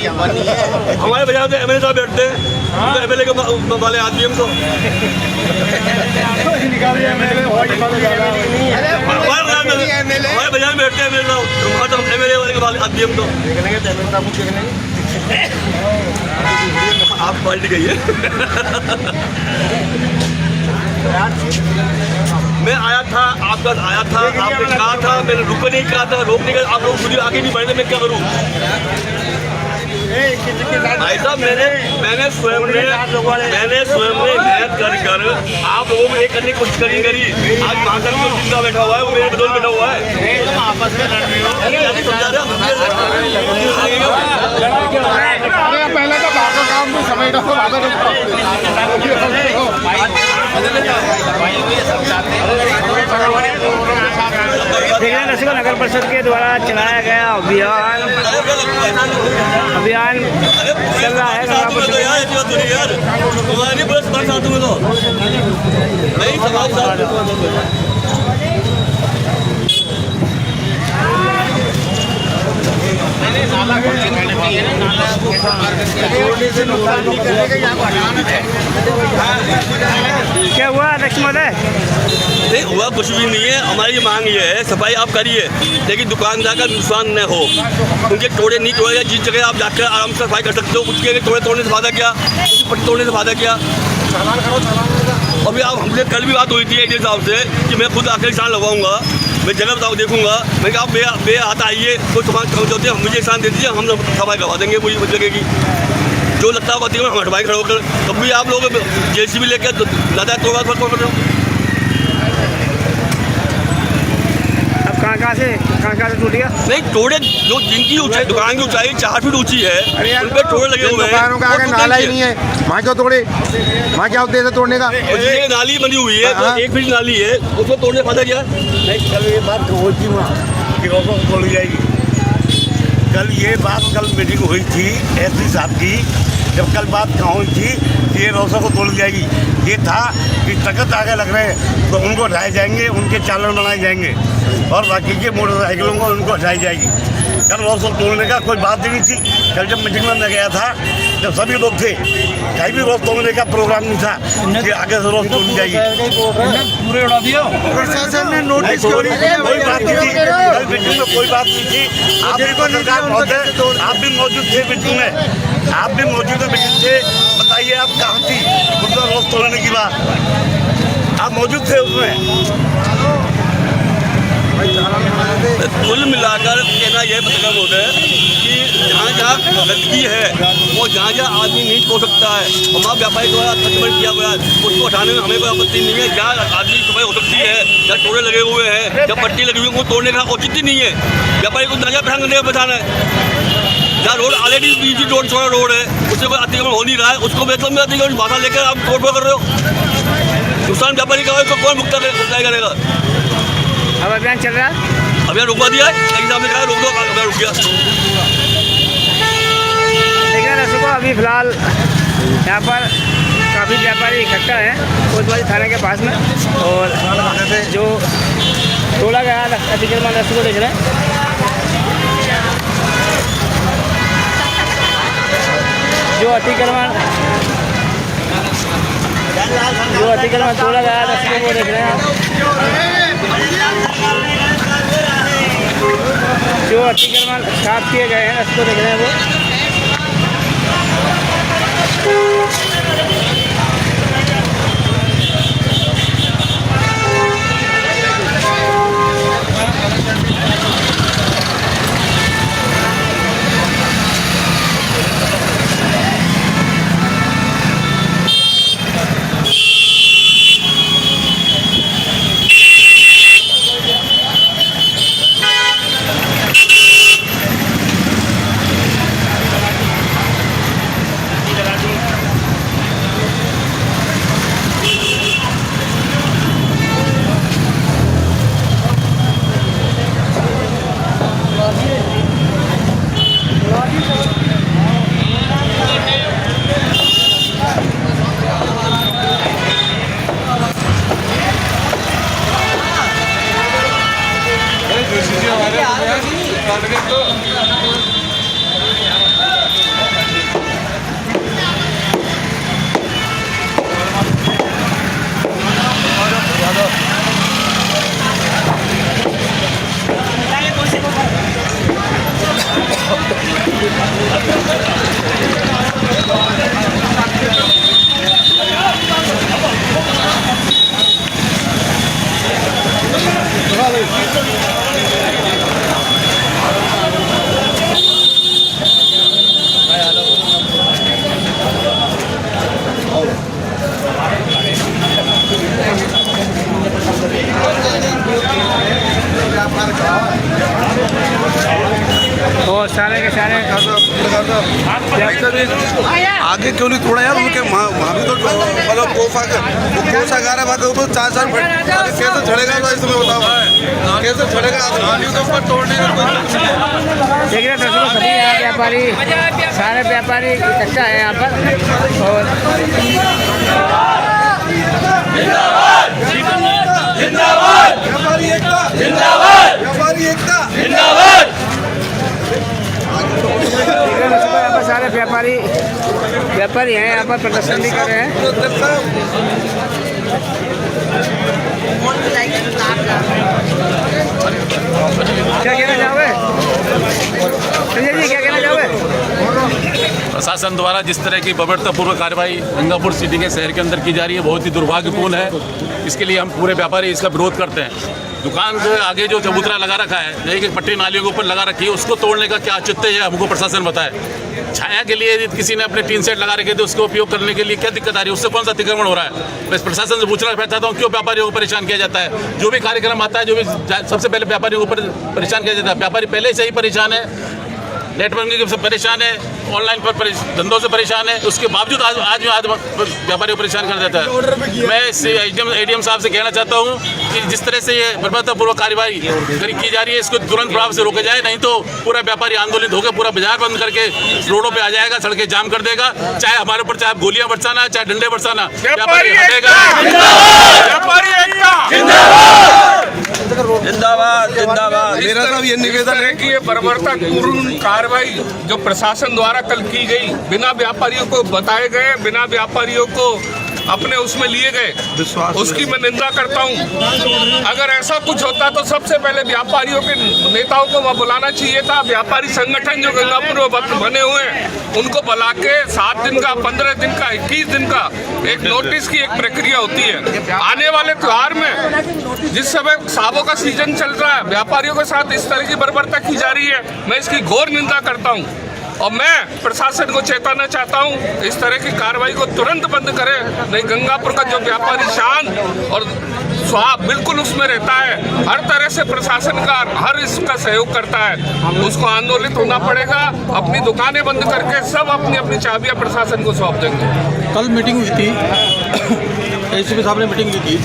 हमारे बाजार में एमएलए साहब बैठते हैं, तो एमएलए के वाले आदमी हम तो हमारे बाजार में बैठते हैं एमएलए साहब, तो एमएलए वाले के वाले आदमी हम तो आप पार्टी गई है। मैं आया था, आपका आया था, आपने कहा था, मैंने रुकने नहीं कहा था, रोकने का आप लोग मुझे आगे नहीं बढ़े, मैं क्या करूँ? भाई साहब मैंने स्वयं ने मेहनत कर आप लोगों को एक करने की कोशिश करी आज महाकर जो जिंदा बैठा हुआ है वो मेरे बदौलत बैठा हुआ है। आपस में लड़ रहे हो, पहले तो बात काम भी समझ देख रहे हैं दर्शकों, नगर परिषद के द्वारा चलाया गया अभियान चल रहा है नगर परिषद। क्या हुआ अध्यक्ष महोदय? नहीं हुआ कुछ भी नहीं है, हमारी मांग ये है सफाई आप करिए, लेकिन दुकानदार का नुकसान न हो, उनके टोड़े नहीं तोड़े, जिस जगह आप जाकर आराम से सफाई कर सकते हो, उसके टोड़े तोड़ने से फायदा क्या, पट्टी तोड़ने से फायदा क्या? अभी आप हमसे कल भी बात हुई थी एडीएम साहब से कि मैं खुद आखिरी साल लगवाऊंगा, मैं जगह बताऊँ देखूंगा, मैं कहा आप बे हाथ आइए, कोई समाज होते हैं मुझे इंसान दे दीजिए, हम सफाई करवा देंगे पूरी जगह की, जो लगता है बताइए हम हटवाई खड़े होकर। तब भी आप लोग जेसीबी लेकर ज़्यादा तोड़ कर रहे हो। कहाँ से टूट गया? नहीं टोड़े जो जिनकी ऊंचाई दुकान की ऊंचाई 4 फीट ऊंची है उन पे टोड़े लगे हुए हैं। दुकानों का आगे नाला ही नहीं है, वहाँ क्यों तोड़े? वहाँ क्या उद्देश्य तोड़ने का? ये नाली बनी हुई है, तो 1 फीट नाली है, उसको तोड़ने का फायदा क्या? नहीं कल ये बात हुई थी वहाँ कि रोज़ों को तोड़ी जाएगी। कल मीटिंग हुई थी एसपी साहब की, जब कल बात कहाँ हुई थी कि ये रोज़ों को तोड़ जाएगी, ये था कि तकत आगे लग रहे हैं तो उनको हटाए जाएंगे, उनके चालान बनाए जाएंगे और बाकी के मोटरसाइकिलों को उनको हटाई जाएगी। कल रोज़ तोड़ने का कोई बात ही नहीं थी। कल जब मीटिंग में गया था जब सभी लोग थे, कहीं भी रोज़ तोड़ने का प्रोग्राम नहीं था कि आगे से रोज़ तोड़ी जाएगी। पूरे उड़ा दिया प्रशासन ने नोटिस, कोई बात नहीं थी, कल मीटिंग में कोई बात नहीं थी। आप भी मौजूद थे मीटिंग में, आप भी मौजूद थे, बताइए आप कहाँ थी उसमें रोज़ तोड़ने की बात? आप मौजूद थे उसमें? कुल मिलाकर कहना यह मतलब होता है कि जहाँ गंदगी है वो जहाँ आदमी नहीं छोड़ सकता है, हमारा व्यापारी द्वारा अतिक्रमण किया गया है, उसको हटाने में हमें कोई आपत्ति नहीं है। जहाँ आदमी सफाई हो सकती है, जहाँ टोड़े लगे हुए हैं, जहाँ पट्टी लगी हुई है, वो तोड़ने का औचित्य ही नहीं है। व्यापारी को नजर पहचान करने का बताना है। जहाँ रोड ऑलरेडी बीजी रोड छोड़ा रोड है, उससे कोई अतिक्रमण हो नहीं रहा है, उसको मतलब में अतिक्रमण भाषा लेकर आप तोड़ कर रहे हो। नुकसान व्यापारी का उसको कौन भुगतान करेगा? अब अभियान चल रहा है, अभियान रुकवा दिया है, एग्जाम ने कहा रोक दो, अभियान रुक गया। देखिए दर्शकों, अभी फिलहाल यहाँ पर काफ़ी व्यापारी इकट्ठा हैं कोतवाली थाने के पास में, और जो तोड़ा गया अतिक्रमण दर्शकों देख रहे हैं, जो अतिक्रमण तोड़ा गया दर्शकों को देख रहे हैं, जो अतिक्रमण साफ किए गए हैं उसको देख रहे हैं वो। आगे क्यों नहीं तोड़ा यार उनके वहाँ भी तो मतलब कोषागार है, वहाँ के ऊपर 4 साल कैसे चढ़ेगा तो इसमें बताओ, कैसे चढ़ेगा आदमी के ऊपर तोड़ने का कोई देख रहे दर्शकों, सभी यहाँ व्यापारी, सारे व्यापारी इकट्ठा है यहाँ पर। और व्यापारी एकता, व्यापारी एकता, यहाँ पर सारे व्यापारी हैं, यहाँ पर प्रदर्शन भी कर रहे हैं। क्या कहना चाहोगे संजय जी, क्या कहना चाहोगे? प्रशासन द्वारा जिस तरह की बर्बरतापूर्व कार्रवाई गंगापुर सिटी के शहर के अंदर की जा रही है, बहुत ही दुर्भाग्यपूर्ण है। इसके लिए हम पूरे व्यापारी इसका विरोध करते हैं। दुकान के आगे जो चबूतरा लगा रखा है, एक पट्टी नालियों के ऊपर लगा रखी है, उसको तोड़ने का क्या औचित्य है हमको प्रशासन बताए। छाया के लिए यदि किसी ने अपने टीन सेट लगा रखे थे, उसको उपयोग करने के लिए क्या दिक्कत आ रही है? उससे कौन सा अतिक्रमण हो रहा है? मैं प्रशासन से पूछना चाहता हूँ, क्यों व्यापारियों को परेशान किया जाता है? जो भी कार्यक्रम आता है, जो भी सबसे पहले व्यापारियों को परेशान किया जाता है। व्यापारी पहले से ही परेशान है, नेट बैंकिंग से परेशान है, ऑनलाइन पर धंधों से परेशान है, उसके बावजूद आज व्यापारी को परेशान कर देता है। मैं एडीएम साहब से कहना चाहता हूँ कि जिस तरह से ये बर्बरतापूर्वक कार्रवाई की जा रही है, इसको तुरंत प्रभाव से रोका जाए, नहीं तो पूरा व्यापारी आंदोलित होकर पूरा बाजार बंद करके रोडों पे आ जाएगा, सड़कें जाम कर देगा। चाहे हमारे ऊपर चाहे गोलियां बरसाना, चाहे डंडे बरसाना, व्यापारी हटेगा। जिंदाबाद, जिंदाबाद। मेरा सब ये निवेदन है कि ये बर्बरतापूर्ण कार्रवाई जो प्रशासन द्वारा कल की गई, बिना व्यापारियों को बताए गए, बिना व्यापारियों को अपने उसमें लिए गए, उसकी मैं निंदा करता हूं। अगर ऐसा कुछ होता तो सबसे पहले व्यापारियों के नेताओं को वहाँ बुलाना चाहिए था। व्यापारी संगठन जो गंगापुर में बने हुए हैं, उनको बुला के 7 दिन का, 15 दिन का, 21 दिन का एक नोटिस की एक प्रक्रिया होती है। आने वाले त्योहार में जिस समय सावों का सीजन चल रहा है, व्यापारियों के साथ इस तरह की बर्बरता की जा रही है, मैं इसकी घोर निंदा करता हूँ। और मैं प्रशासन को चेताना चाहता हूं, इस तरह की कार्रवाई को तुरंत बंद करें, नहीं गंगापुर का जो व्यापारी शान और स्वाब बिल्कुल उसमें रहता है। हर तरह से प्रशासन का हर इसका सहयोग करता है, उसको आंदोलित होना पड़ेगा। अपनी दुकानें बंद करके सब अपनी अपनी चाबियां प्रशासन को सौंप देंगे। कल मीटिंग हुई थी, एसीपी साहब ने मीटिंग की थी,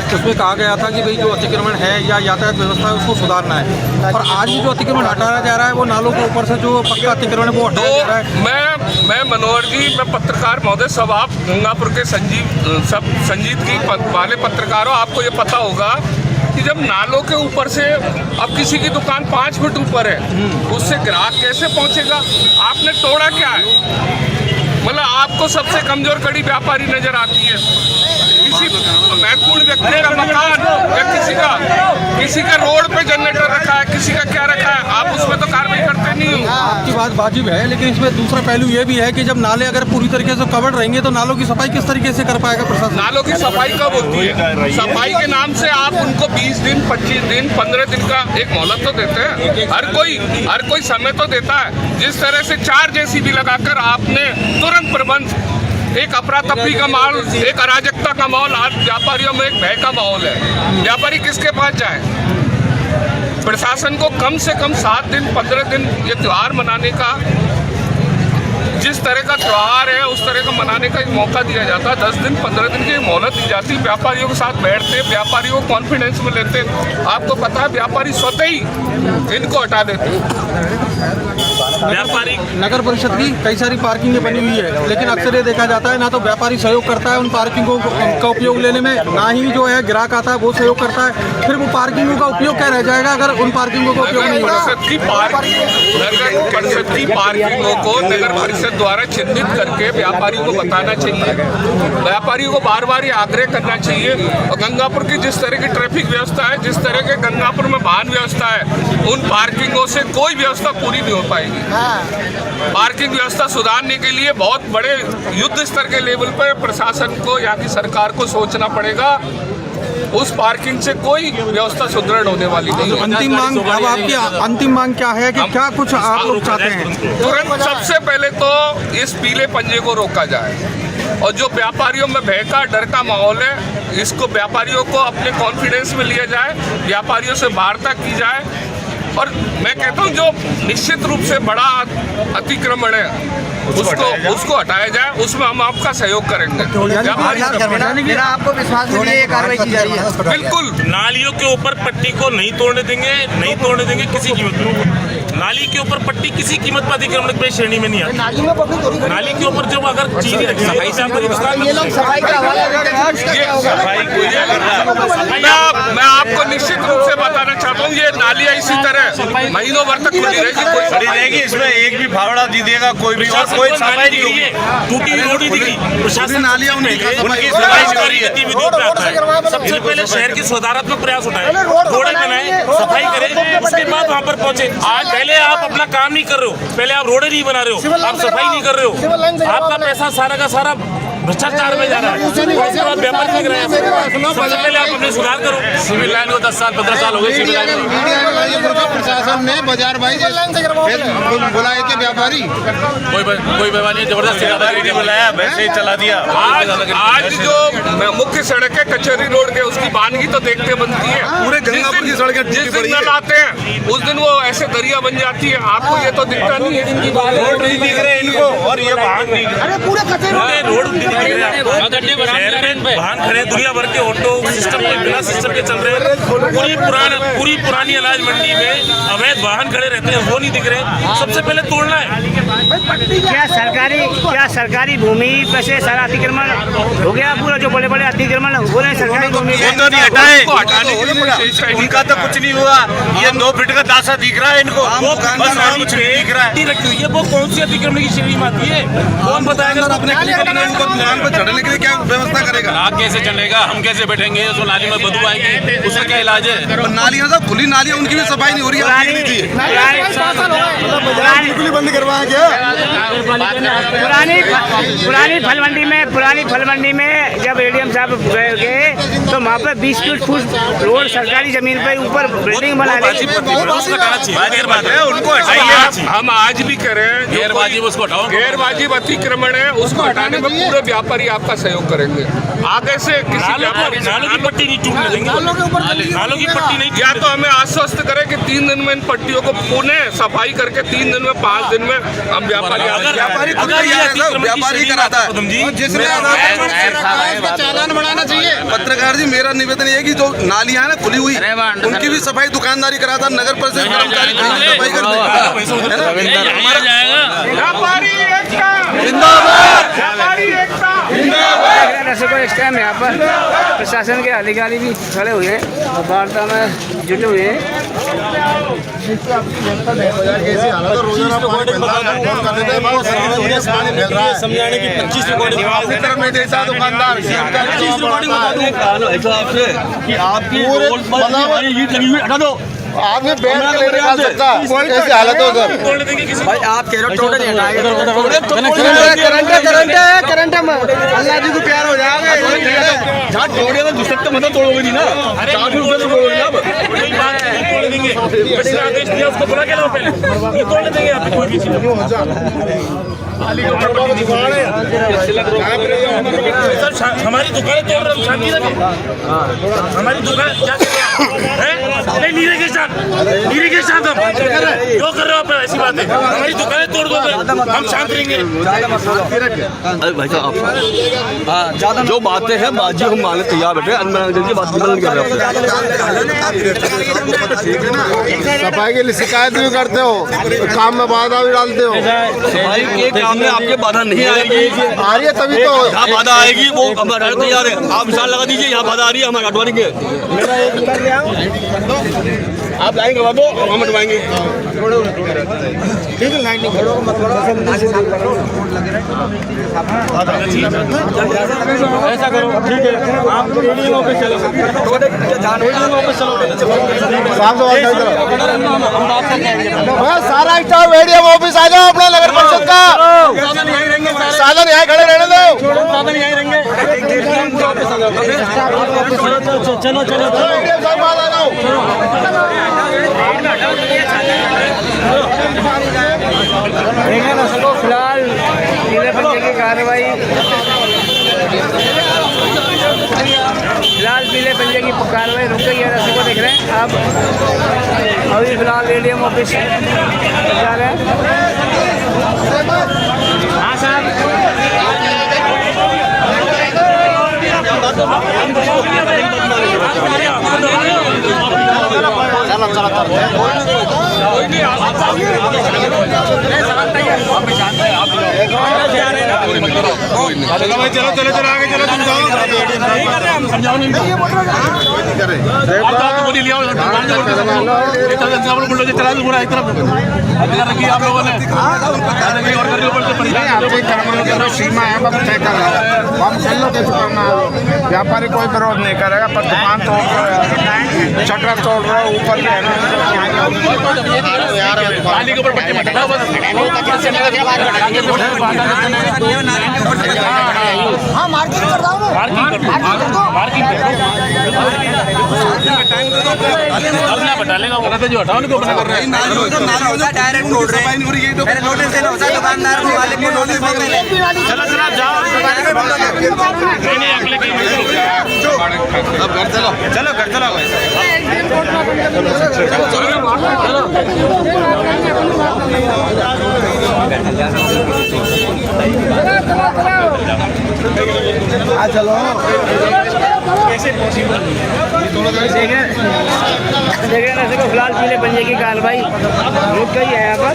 उसमें कहा गया था कि भाई जो अतिक्रमण है या यातायात व्यवस्था है उसको सुधारना है। और आज भी जो अतिक्रमण हटाया जा रहा है, वो नालों के ऊपर से जो पक्का अतिक्रमण है वो हटाया जा रहा है। मैं मनोहर जी, मैं पत्रकार महोदय, सब आप गंगापुर के संजीदगी वाले पत्रकारों, आपको ये पता होगा कि जब नालों के ऊपर से अब किसी की दुकान 5 फुट ऊपर है, उससे ग्राहक कैसे पहुंचेगा? आपने तोड़ा क्या है? मतलब आपको सबसे कमजोर कड़ी व्यापारी नजर आती है। किसी महत्वपूर्ण व्यक्ति का मकान या किसी का रोड पे जनरेटर रखा है, किसी का क्या रखा है, आप उसमें तो कार्रवाई करते नहीं हो। आपकी बात वाजिब है, लेकिन इसमें दूसरा पहलू ये भी है कि जब नाले अगर पूरी तरीके से कवर्ड रहेंगे तो नालों की सफाई किस तरीके से कर पाएगा प्रशासन? नालों की सफाई कब होती है? सफाई के नाम से आप उनको 20 दिन, 25 दिन, 15 दिन का एक मोहलत तो देते हैं। हर कोई समय तो देता है। जिस तरह से 4 जेसीबी लगाकर आपने तुरंत प्रबंध, एक अफरा तफरी का माहौल, एक अराजकता का माहौल, आज व्यापारियों में एक भय का माहौल है। व्यापारी किसके पास जाए? प्रशासन को कम से कम 7 दिन, 15 दिन ये त्योहार मनाने का, जिस तरह का त्योहार है उस तरह का मनाने का एक मौका दिया जाता है। 10 दिन, 15 दिन की मोहलत दी जाती। व्यापारियों के साथ बैठते, व्यापारियों को कॉन्फिडेंस में लेते। आपको पता है व्यापारी स्वतः ही इनको हटा देते। व्यापारी नगर परिषद की कई सारी पार्किंगें बनी हुई है, लेकिन अक्सर ये देखा जाता है ना तो व्यापारी सहयोग करता है उन पार्किंगों का उपयोग लेने में, ना ही जो है ग्राहक आता है वो सहयोग करता है। फिर वो पार्किंगों का उपयोग क्या रह जाएगा अगर उन पार्किंगों का उपयोग नहीं होगा? नगर परिषद की पार्किंगों को नगर परिषद द्वारा चिन्हित करके व्यापारी को बताना चाहिए। व्यापारी को बार बार ये आग्रह करना चाहिए। और गंगापुर की जिस तरह की ट्रैफिक व्यवस्था है, जिस तरह के गंगापुर में वाहन व्यवस्था है, उन पार्किंगों से कोई व्यवस्था पूरी नहीं हो पाएगी। पार्किंग व्यवस्था सुधारने के लिए बहुत बड़े युद्ध स्तर के लेवल पर प्रशासन को, यहाँ की सरकार को सोचना पड़ेगा। उस पार्किंग से कोई व्यवस्था सुदृढ़ होने वाली नहीं है। अंतिम मांग, अब आपकी अंतिम मांग क्या है कि क्या कुछ आप लोग चाहते हैं? तुरंत सबसे पहले तो इस पीले पंजे को रोका जाए, और जो व्यापारियों में भय का, डर का माहौल है, इसको व्यापारियों को अपने कॉन्फिडेंस में लिया जाए, व्यापारियों से वार्ता की जाए, और मैं कहता हूँ जो निश्चित रूप से बड़ा अतिक्रमण है उसको हटाया जाए, उसमें हम आपका सहयोग करेंगे। मेरा आपको विश्वास है ये कार्रवाई की जा रही है। बिल्कुल नालियों के ऊपर पट्टी को नहीं तोड़ने देंगे किसी कीमत पर। नाली के ऊपर पट्टी किसी कीमत पर अतिक्रमण की श्रेणी में नहीं आती। नाली के ऊपर जब अगर चीज सफाई से मैं आपको निश्चित रूप से बताना चाहता हूँ, ये नालियाँ इसी तरह महीनों भर तक खुली रहेगी, कोई खड़ी रहेगी, इसमें एक भी फावड़ा नहीं देगा कोई भी, और कोई सफाई नहीं होगी। टूटी रोड ही दिखी, प्रशासन नालियाँ उनकी सफाई गतिविधियों पे आता है। सबसे पहले शहर की सुधारात्मक प्रयास उठाए, रोडें बनाए, सफाई करें, उसके बाद वहाँ पर पहुँचे। आज पहले आप अपना काम नहीं कर रहे हो, पहले आप रोडें नहीं बना रहे हो, आप सफाई नहीं कर रहे हो, आपका पैसा सारा का सारा भ्रष्टाचार में जा रहा है, उसके बाद व्यापार लग रहा है। सबसे पहले आप अपने सुधार करो। सिविल लाइन को 10 साल 15 साल हो गए सिविल लाइन में। प्रशासन ने बाजार भाई बुलाए थे व्यापारी, कोई व्यापारी जबरदस्ती बुलाया, वैसे ही चला दिया। आज जो मुख्य सड़क है कचहरी रोड के, उसकी बानगी तो देखते बनती है। पूरे गंगापुर की सड़कें जिस दिन नल आते हैं उस दिन वो ऐसे दरिया बन जाती है, आपको ये तो दिखता नहीं है। रोड नहीं दिख रहे इनको, और ये वाहन नहीं रोड शहर में वाहन खड़े, दुनिया भर के ऑटो सिस्टम के बिना सिस्टम के चल रहे हैं। पूरी पुरानी अनाज मंडी में अवैध वाहन खड़े रहते हैं, वो नहीं दिख रहे। सबसे पहले तोड़ना है। क्या सरकारी भूमि पे से सारा अतिक्रमण हो गया? पूरा जो बड़े बड़े अतिक्रमण हो रहे हैं सरकारी भूमि वो तो नहीं हटाए, उनका तो कुछ नहीं हुआ। ये 9 फीट का दासा दिख रहा है इनको, कुछ नहीं दिख रहा है। रखी हुई है, वो कौन सी अतिक्रमण की श्रेणी में आती है? कौन बताएगा? अपने इनको दुकान पर चढ़ने के लिए क्या व्यवस्था करेगा? आग कैसे चलेगा, हम कैसे बैठेंगे? तो नाली में बदबू आएगी, उसका क्या इलाज है? नालियाँ सब खुली नालियाँ, उनकी भी सफाई नहीं हो रही है। बंद करवाया क्या? पुरानी फल मंडी में जब एडीएम साहब गए तो वहाँ पर 20 फुट रोड सरकारी जमीन पे ऊपर बिल्डिंग बना ली। उनको हटाइए। हम आज भी करें गैरवाजिब उसको हटाओ। गैरवाजिब अतिक्रमण है, उसको हटाने में पूरे व्यापारी आपका सहयोग करेंगे। आगे से किसी व्यापारी नालों की पट्टी नहीं टूटने देंगे, नालों की पट्टी नहीं। या तो हमें आश्वस्त करें कि 3 दिन में इन पट्टियों को पुनः सफाई करके 3 दिन में 5 दिन में हम व्यापारी व्यापारी कराता है। जिसने चालान बढ़ाना चाहिए। पत्रकार जी, मेरा निवेदन ये है कि जो नालियाँ है ना खुली हुई, उनकी भी सफाई दुकानदारी कराता, नगर परिषद कर्मचारी सफाई करते हैं। व्यापारी एकता जिंदाबाद, व्यापारी एकता। इस टाइम यहाँ पर प्रशासन के अधिकारी भी खड़े हुए हैं और वार्ता में जुटे हुए हैं। समझाने की 25 रिकॉर्डिंग देता दुकानदार कि आपकी हटा दो, आदमी बैठ के ले निकाल सकता है, ऐसी हालत हो सर। भाई आप कह रहे हो टोटल करंट अल्लाह जी को प्यार हो जाएगा। जहाँ तोड़ेगा दूसरे तो मतलब तोड़ोगे नहीं ना, 4 रुपये तो तोड़ोगे ना। तोड़ देंगे, आदेश दिया उसको बुला के लाओ पहले, ये तोड़ देंगे आप कोई भी चीज। सर हमारी दुकानें तोड़ रहे हो, शांति रखें। हमारी दुकान क्या नहीं नीरे के साथ हम क्यों कर रहे हो आप ऐसी बातें? हमारी दुकानें तोड़ दो, हम शांत रहेंगे। अरे भाई साहब, जो बातें हैं बाजी हम मानने तैयार बैठे, की बात नहीं कर रहे। सफाई के लिए शिकायत भी करते हो, काम में बाधा भी डालते हो। सफाई के काम में आपके बाधा नहीं आएगी, आ रही है तभी तो। यहाँ बाधा आएगी वो हम हटाने तैयार है। आप मिसाल लगा दीजिए, यहाँ बाधा आ रही है, हम हटवाएंगे। आप लाइन करवा दो, हम हटवाएंगे। ठीक है, लाइन ऐसा करो, ठीक है, आप एडीएम ऑफिस चलो, सारा स्टाफ एडीएम ऑफिस आ जाओ अपना नगर परिषद का। साधन यहाँ खड़े रहने दो, साधन यहीं रहेंगे। चलो फिलहाल नीले पंजे की कार्रवाई फिलहाल पीले पंजे की कार्रवाई रुक गई है, दर्शकों देख रहे हैं। अब अभी फिलहाल एडीएम ऑफिस जा रहे हैं। हाँ साहब, चलो चलो चलो आगे चलो, तुम जाओ। समझाओ नहीं, गोली लिया चला दूंगा एक तरफ रखी आप लोगों ने सीमा है, हम चलो के व्यापारी कोई विरोध नहीं करेगा, पर दुकान तोड़ रहे, शटर तोड़ रहे, ऊपर नाली के ऊपर पट्टी मत हटाओ बस। हाँ मार्किंग कर रहा हूँ, अपना बता लेगा वो कहते जो हटाओ को बना कर रहे हैं, डायरेक्ट तोड़ रहे हैं। नोटिस देना होता है दुकानदार को, मालिक को नोटिस दे देंगे। चलो चलो जाओ नहीं अगले की अब घर चलो, चलो घर चलो चलो। देखिए ना, देखो फिलहाल पीले पंजे की कार्रवाई रुक गई है यहाँ पर।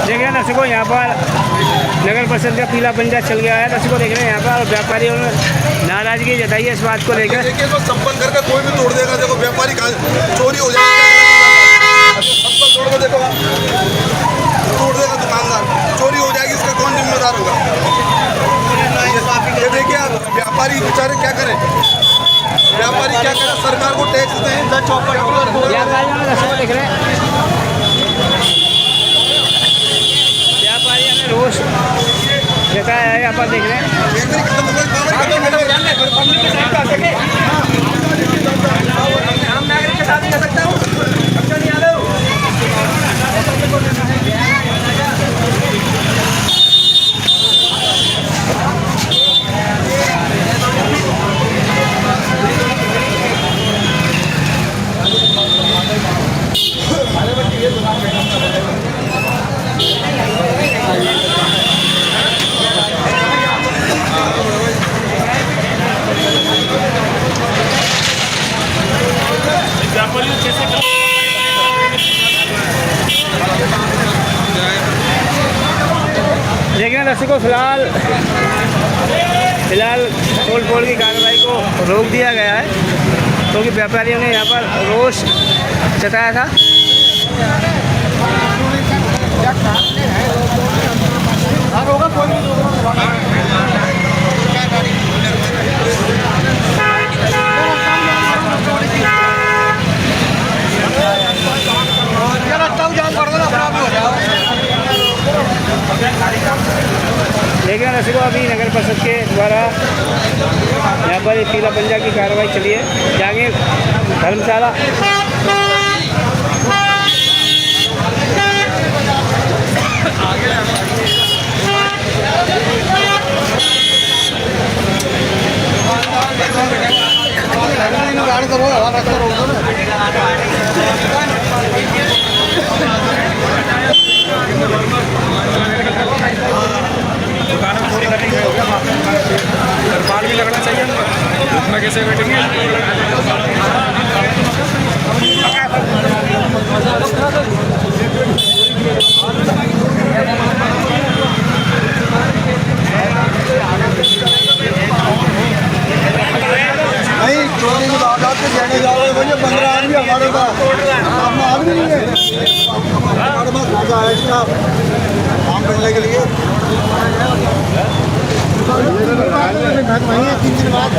देखिए दर्शकों, यहाँ पर नगर परिषद का पीला पंजा चल गया है। दर्शकों देख रहे हैं यहाँ पर व्यापारियों ने नाराजगी जताई है इस बात को लेकर। देखिए तो संपन्न करके कोई भी तोड़ देगा, देखो व्यापारी चोरी हो जाएगी, संपन्न तोड़ को देखो तोड़ देगा दुकानदार, चोरी हो जाएगी, इसका कौन जिम्मेदार होगा? ये देखिए आप व्यापारी बेचारे क्या करें, व्यापारी क्या करें, सरकार को टैक्स दें। देख रहे हैं व्यापारियों ने रोष जताया है, यहाँ पर देख रहे हैं। दर्शकों फिलहाल तोड़ फोड़ की कार्रवाई को रोक दिया गया है क्योंकि व्यापारियों ने यहाँ पर रोष जताया था। लेकिन दर्शकों अभी नगर परिषद के द्वारा यहाँ पर पीला पंजा की कार्रवाई चली है। जाएंगे धर्मशाला तरपाल भी लगना चाहिए उसमें कैसे बैठेंगे। नहीं चोरी की बात आती जाने जा रहे भैया 15 आदमी हमारे पास आदमी नहीं है हमारे पास खासा है इसका काम करने के लिए घर वहीं 3 दिन बाद